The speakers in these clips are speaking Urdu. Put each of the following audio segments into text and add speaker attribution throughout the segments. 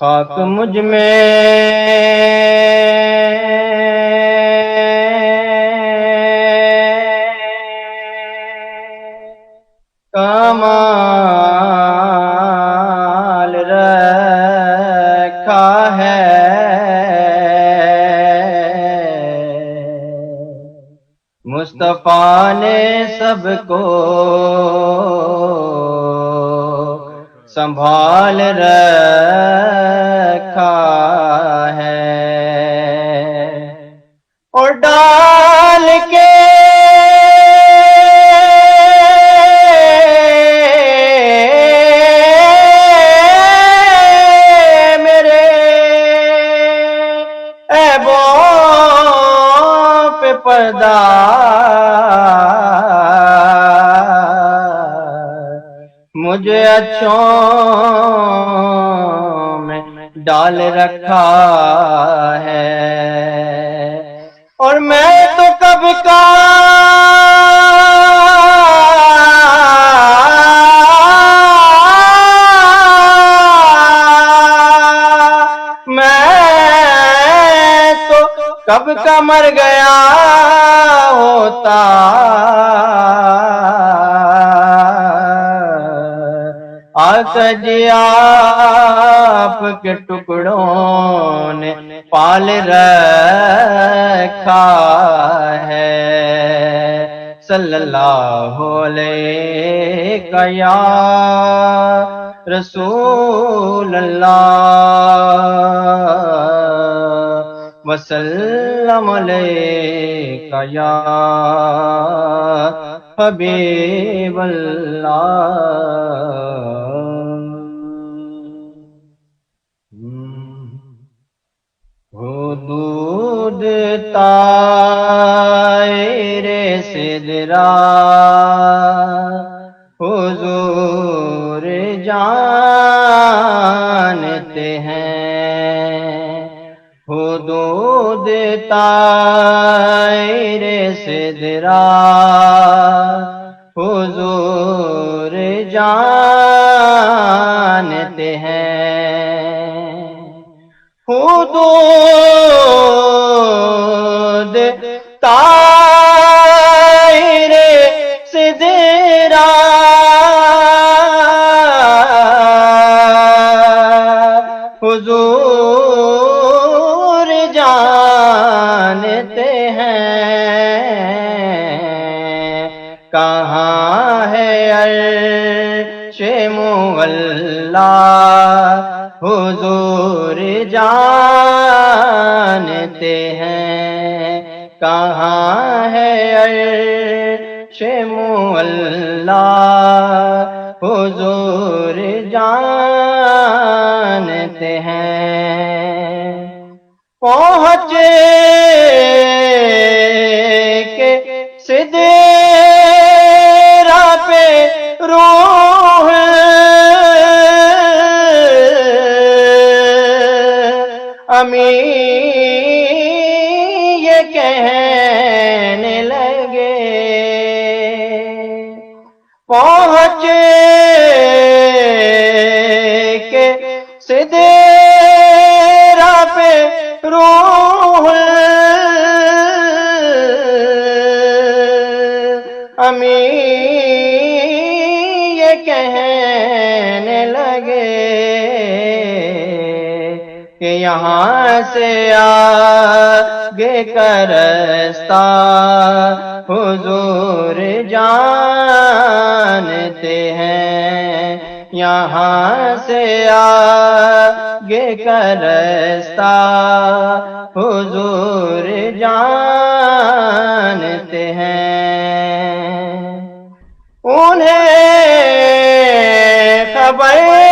Speaker 1: خاک مجھ میں کمال رکھا ہے، مصطفیٰ نے سب کو سنبھال رکھا ہے، اور ڈال کے میرے عیبوں پہ پردہ مجھے اچھوں میں ڈال رکھا ہے، اور میں تو کب کا مر گیا ہوتا، آقا جی آپ کے ٹکڑوں نے پال رکھا ہے، صلی اللہ علیہ یا رسول اللہ، وسلم علیک یا حبیب اللہ۔ حدود طائر سدرا حضور جانتے ہیں، حدود طائر سدرا حضور جانتے ہیں، حدود طائر سدرا حضور جانتے ہیں، کہاں ہے عرش معلا حضور جانتے ہیں، کہاں ہے عرش معلا حضور جانتے ہیں، پہنچے کہ سدرا پہ روح امین یہ کہنے لگے، پہنچے کہ سدرا پہ روح امین یہ کہنے لگے کہ یہاں سے آگے کا راستہ حضور جانتے ہیں، یہاں سے آگے کا راستہ حضور جانتے ہیں، انہیں خبر ہے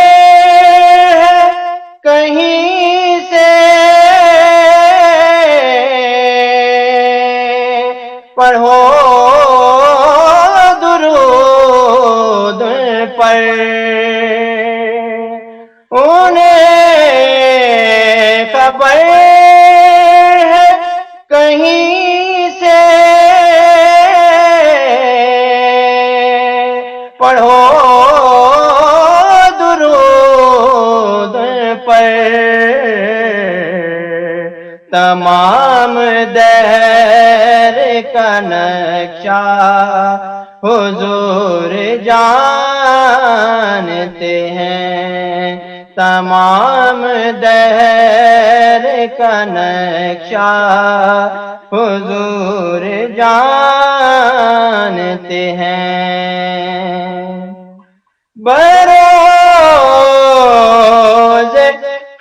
Speaker 1: کہیں سے پڑھو درود پر، انہیں خبر ہے کہیں سے پڑھو درود پر، تمام دہر کا نقشہ حضور جانتے ہیں، تمام دہر کا نقشہ حضور جانتے ہیں۔ بروز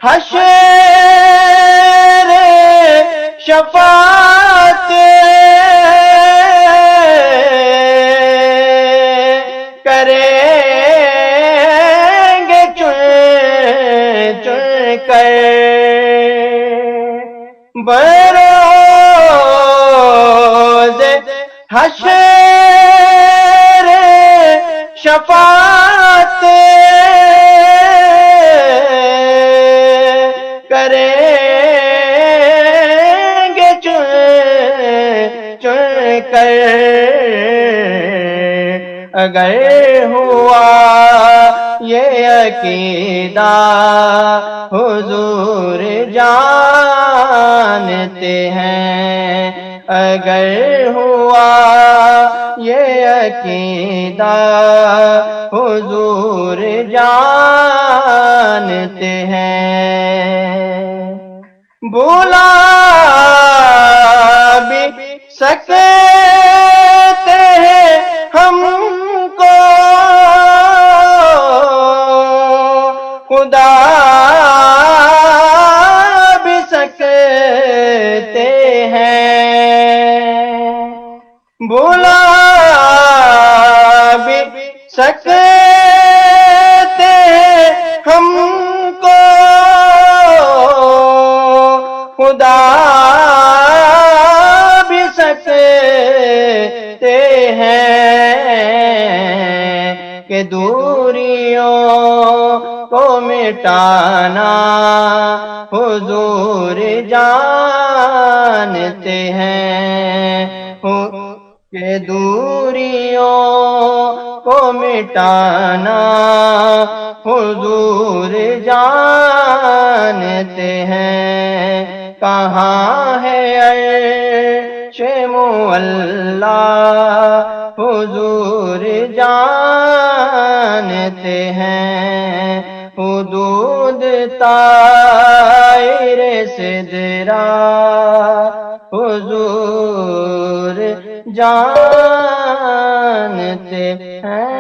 Speaker 1: حشر شفاعت کریں گے چن چن کر، بروز حشر شفاعت کریں گے چن چن کر، اگر ہوا یہ عقیدہ حضور جانتے ہیں، اگر ہوا یہ عقیدہ حضور جانتے ہیں، بھولا بھی سکتے ہیں ہم کو خدا بھی سکتے ہیں، بھولا بھی سکتے ہیں ہم کو خدا بھی سکتے ہیں، کہ دوریوں کو مٹانا حضور جانتے ہیں، کہ دوریوں کو مٹانا حضور جانتے ہیں، کہاں ہے عرش معلا حضور جانتے ہیں، حدود طائر سدرہ حضور جانتے ہیں۔